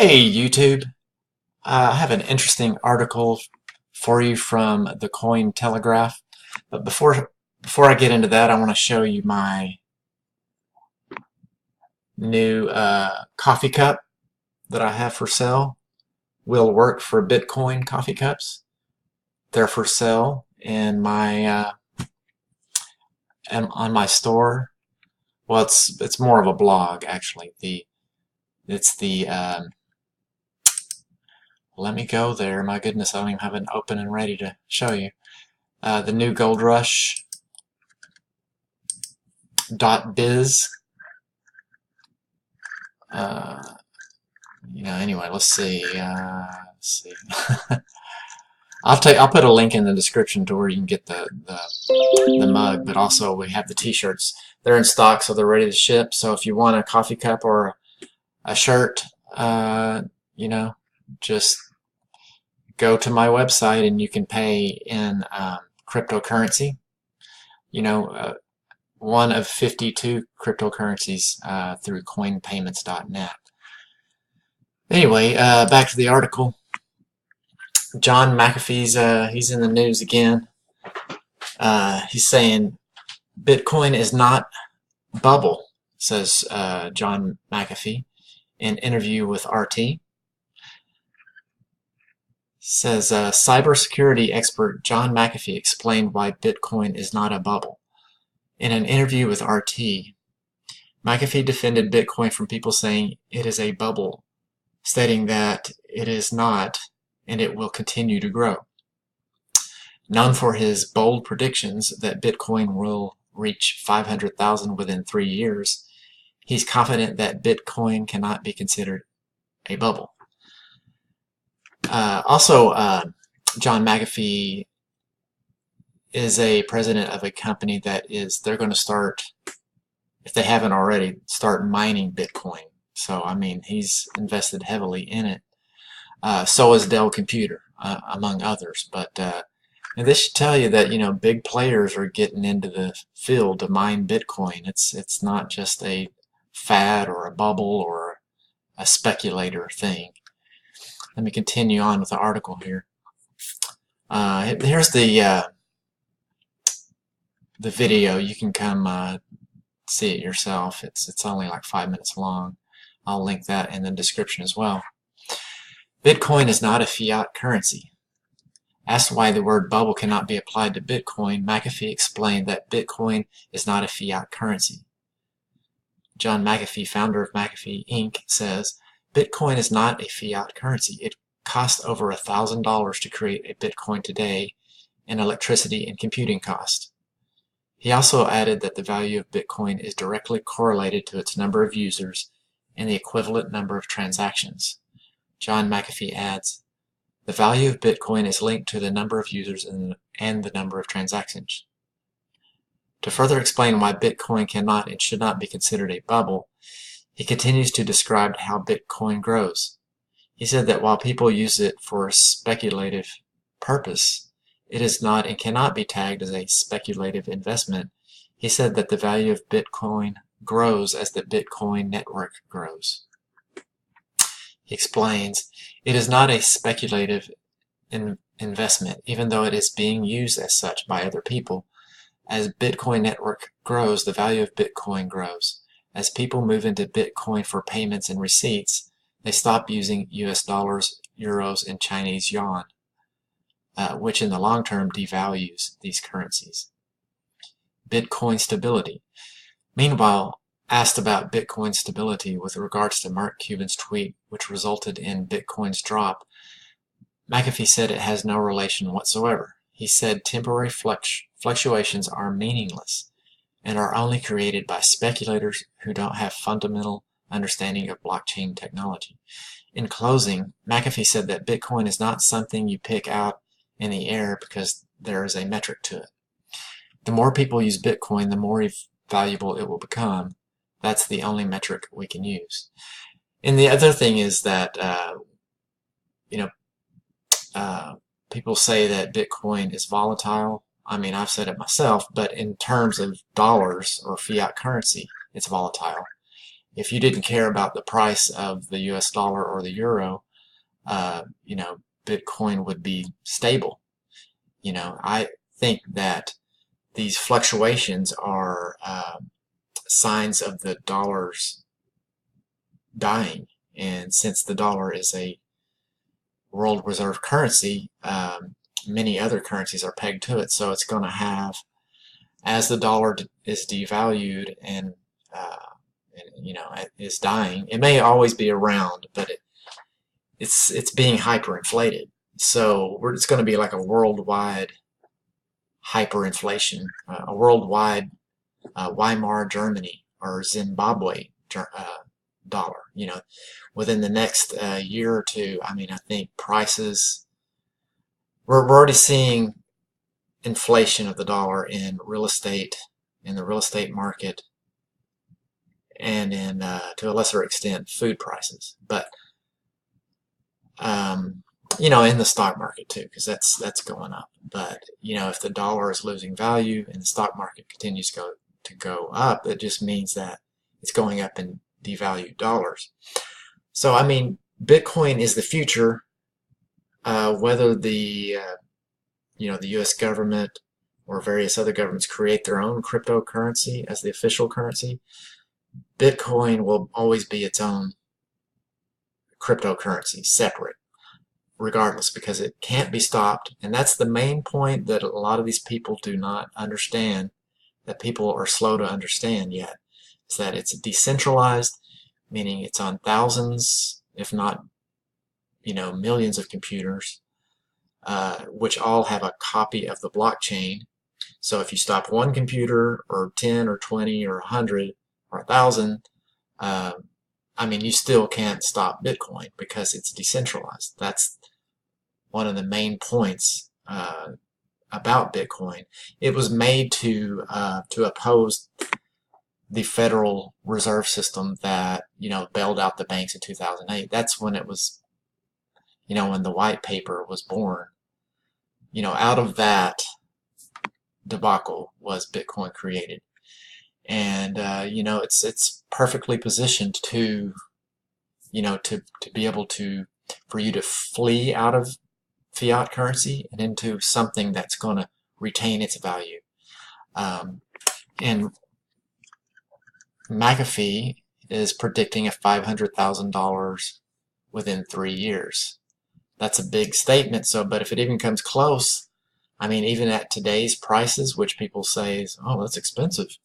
Hey YouTube, I have an interesting article for you from the Coin Telegraph. But before I get into that, I want to show you my new coffee cup that I have for sale. Will work for Bitcoin coffee cups. They're for sale in my on my store. Well, it's more of a blog actually. It's the let me go there. My goodness, I don't even have it open and ready to show you. The new Gold Rush .biz. Uh, anyway, let's see. I'll put a link in the description to where you can get the mug, but also we have the t-shirts. They're in stock, so they're ready to ship. So if you want a coffee cup or a shirt, just go to my website and you can pay in cryptocurrency. One of 52 cryptocurrencies through coinpayments.net. Anyway, back to the article. John McAfee's he's in the news again. He's saying Bitcoin is not bubble, says John McAfee in interview with RT. Says cybersecurity expert John McAfee explained why Bitcoin is not a bubble. In an interview with RT, McAfee defended Bitcoin from people saying it is a bubble, stating that it is not and it will continue to grow. Known for his bold predictions that Bitcoin will reach 500,000 within 3 years, he's confident that Bitcoin cannot be considered a bubble. John McAfee is a president of a company they're going to start, if they haven't already, start mining Bitcoin. So, I mean, he's invested heavily in it. So is Dell Computer, among others. But and this should tell you that, big players are getting into the field to mine Bitcoin. It's not just a fad or a bubble or a speculator thing. Let me continue on with the article here. Here's the video. You can come see it yourself. It's only like 5 minutes long. I'll link that in the description as well. Bitcoin is not a fiat currency. Asked why the word bubble cannot be applied to Bitcoin, McAfee explained that Bitcoin is not a fiat currency. John McAfee, founder of McAfee Inc., says, Bitcoin is not a fiat currency. It costs over $1,000 to create a Bitcoin today in electricity and computing cost. He also added that the value of Bitcoin is directly correlated to its number of users and the equivalent number of transactions. John McAfee adds, the value of Bitcoin is linked to the number of users and the number of transactions. To further explain why Bitcoin cannot and should not be considered a bubble, he continues to describe how Bitcoin grows. He said that while people use it for a speculative purpose, it is not and cannot be tagged as a speculative investment. He said that the value of Bitcoin grows as the Bitcoin network grows. He explains, it is not a speculative investment, even though it is being used as such by other people. As Bitcoin network grows, the value of Bitcoin grows. As people move into Bitcoin for payments and receipts, they stop using US dollars, euros, and Chinese yuan, which in the long term devalues these currencies. Bitcoin stability. Meanwhile, asked about Bitcoin stability with regards to Mark Cuban's tweet, which resulted in Bitcoin's drop, McAfee said it has no relation whatsoever. He said temporary fluctuations are meaningless and are only created by speculators who don't have fundamental understanding of blockchain technology. In closing, McAfee said that Bitcoin is not something you pick out in the air because there is a metric to it. The more people use Bitcoin, the more valuable it will become. That's the only metric we can use. And the other thing is that, people say that Bitcoin is volatile. I mean, I've said it myself, but in terms of dollars or fiat currency, it's volatile. if you didn't care about the price of the US dollar or the euro, you know, Bitcoin would be stable. You know, I think that these fluctuations are signs of the dollar's dying. And since the dollar is a world reserve currency, many other currencies are pegged to it. So it's going to have, as the dollar is devalued and you know, is dying, it may always be around, but it's being hyperinflated. So it's going to be like a worldwide hyperinflation, a worldwide Weimar Germany or Zimbabwe dollar. You know, within the next year or two, I mean, I think prices, we're already seeing inflation of the dollar in real estate, in the real estate market, and in, to a lesser extent, food prices. But you know, in the stock market too, because that's going up. But you know, if the dollar is losing value and the stock market continues to go up, it just means that it's going up in devalued dollars. So I mean, Bitcoin is the future. Whether the you know, the U.S. government or various other governments create their own cryptocurrency as the official currency, Bitcoin will always be its own cryptocurrency, separate, regardless, because it can't be stopped. And that's the main point that a lot of these people do not understand, that people are slow to understand yet, is that it's decentralized, meaning it's on thousands, if not, you know, millions of computers, which all have a copy of the blockchain. So if you stop one computer, or 10 or 20 or 100 or 1,000, I mean, you still can't stop Bitcoin because it's decentralized. That's one of the main points about Bitcoin. It was made to oppose the Federal Reserve System that, you know, bailed out the banks in 2008. That's when it was, you know, when the white paper was born. You know, out of that debacle was Bitcoin created. And you know, it's perfectly positioned to, you know, to be able to, for you to flee out of fiat currency and into something that's going to retain its value. And McAfee is predicting a $500,000 within 3 years. That's a big statement. So, but if it even comes close, I mean, even at today's prices, which people say is, oh, that's expensive,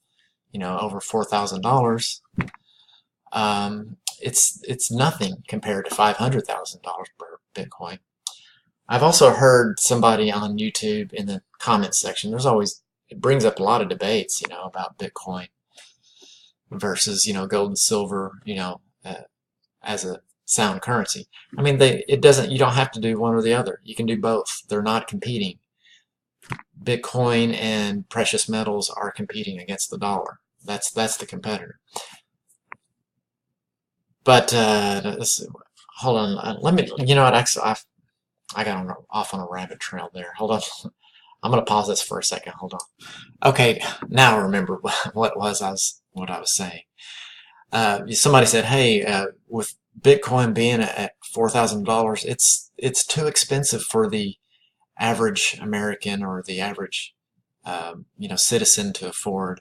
you know, over $4,000, it's nothing compared to $500,000 per Bitcoin. I've also heard somebody on YouTube in the comments section, there's always, it brings up a lot of debates, you know, about Bitcoin versus, you know, gold and silver, you know, as a sound currency. I mean, it doesn't, you don't have to do one or the other. You can do both. They're not competing. Bitcoin and precious metals are competing against the dollar. That's the competitor. But hold on, let me, you know what, actually, I got off on a rabbit trail there. Hold on. I'm going to pause this for a second. Hold on. Okay, now I remember what I was saying. Somebody said, hey, with Bitcoin being at $4,000, it's too expensive for the average American or the average you know, citizen to afford.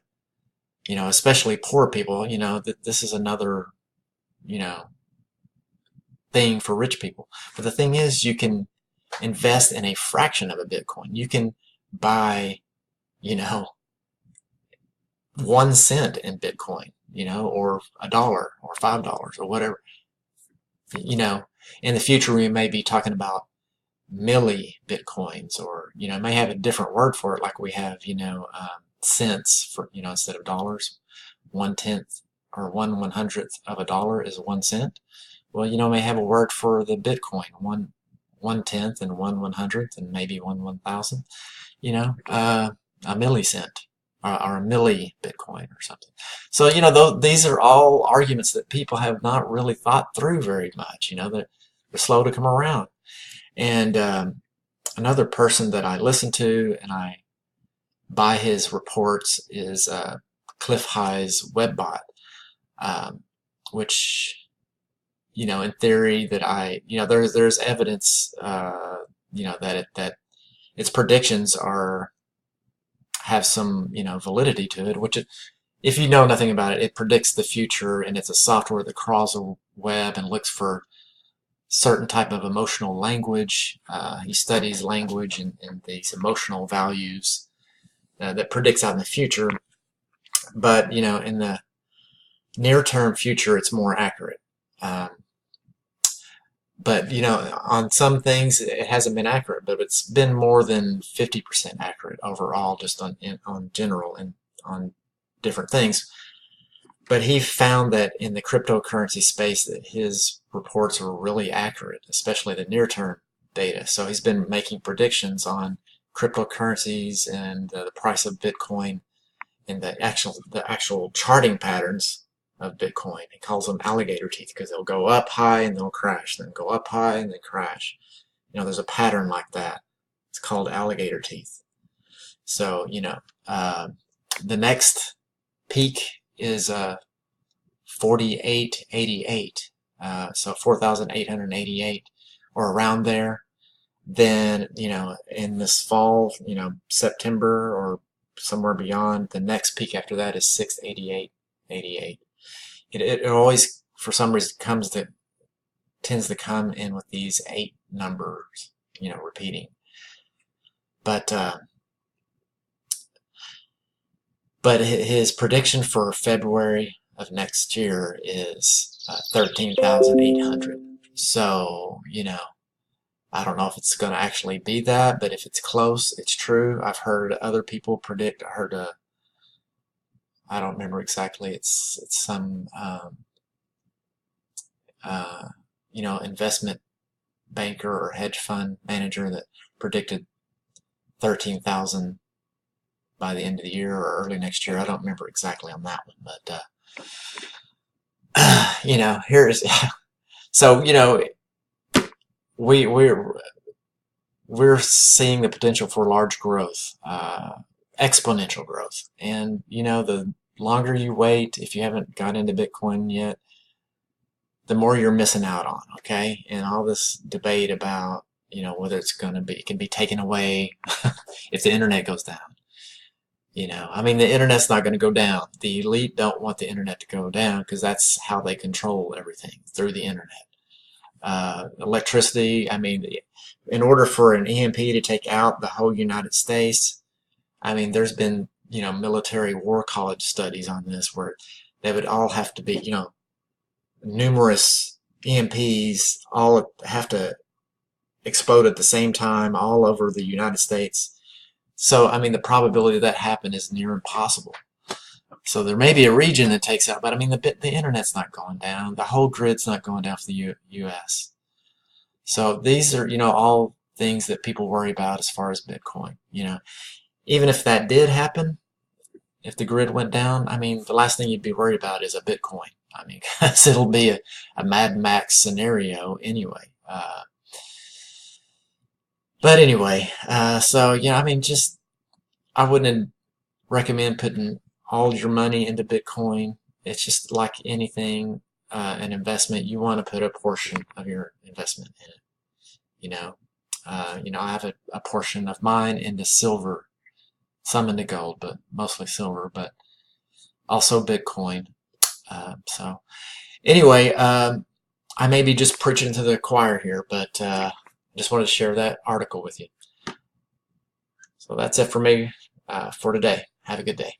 You know, especially poor people. You know, this is another, you know, thing for rich people. But the thing is, you can invest in a fraction of a Bitcoin. You can buy, you know, 1 cent in Bitcoin, you know, or $1 or $5 or whatever. You know, in the future we may be talking about milli Bitcoins, or, you know, may have a different word for it, like we have, you know, cents for, you know, instead of dollars. 1/10 or 1/100th of a dollar is 1 cent. Well, you know, may have a word for the Bitcoin, 1/10 and 1/100th and maybe 1/1000th, you know, a millicent or a milli Bitcoin or something. So, you know, these are all arguments that people have not really thought through very much. You know, they're slow to come around. And another person that I listen to and I buy his reports is Cliff High's Webbot. which, in theory that there's evidence, that its predictions have some, validity to it, which if you know nothing about it, it predicts the future, and it's a software that crawls the web and looks for certain type of emotional language. He studies language and these emotional values that predicts out in the future. But, in the near-term future, it's more accurate. But, on some things, it hasn't been accurate, but it's been more than 50% accurate overall, just on general and on different things. But he found that in the cryptocurrency space that his reports are really accurate, especially the near-term data. So he's been making predictions on cryptocurrencies and the price of Bitcoin and the actual charting patterns of Bitcoin. He calls them alligator teeth because they'll go up high and they'll crash, then go up high and then crash. There's a pattern like that. It's called alligator teeth. So, the next peak is 4888, so 4,888 or around there. Then, in this fall, September or somewhere beyond, the next peak after that is 688.88. It always, for some reason, tends to come in with these 8 numbers, repeating. But his prediction for February of next year is 13,800. So, I don't know if it's going to actually be that, but if it's close, it's true. I've heard other people predict. I heard I don't remember exactly. It's some investment banker or hedge fund manager that predicted 13,000 by the end of the year or early next year. I don't remember exactly on that one, but here is so we're seeing the potential for large growth, exponential growth, and the longer you wait, if you haven't got into Bitcoin yet, the more you're missing out on. Okay, and all this debate about whether it can be taken away if the internet goes down. The internet's not going to go down. The elite don't want the internet to go down because that's how they control everything, through the internet. Electricity, in order for an EMP to take out the whole United States, there's been, military war college studies on this where they would all have to be, numerous EMPs all have to explode at the same time all over the United States. So, the probability of that happen is near impossible. So there may be a region that takes out, but the internet's not going down. The whole grid's not going down for the U.S. So these are, all things that people worry about as far as Bitcoin. Even if that did happen, if the grid went down, the last thing you'd be worried about is a Bitcoin. Because it'll be a Mad Max scenario anyway. But anyway, so just I wouldn't recommend putting all your money into Bitcoin. It's just like anything, an investment. You want to put a portion of your investment in it. I have a portion of mine into silver, some into gold, but mostly silver, but also Bitcoin. So anyway, I may be just preaching to the choir here, but just wanted to share that article with you. So that's it for me for today. Have a good day.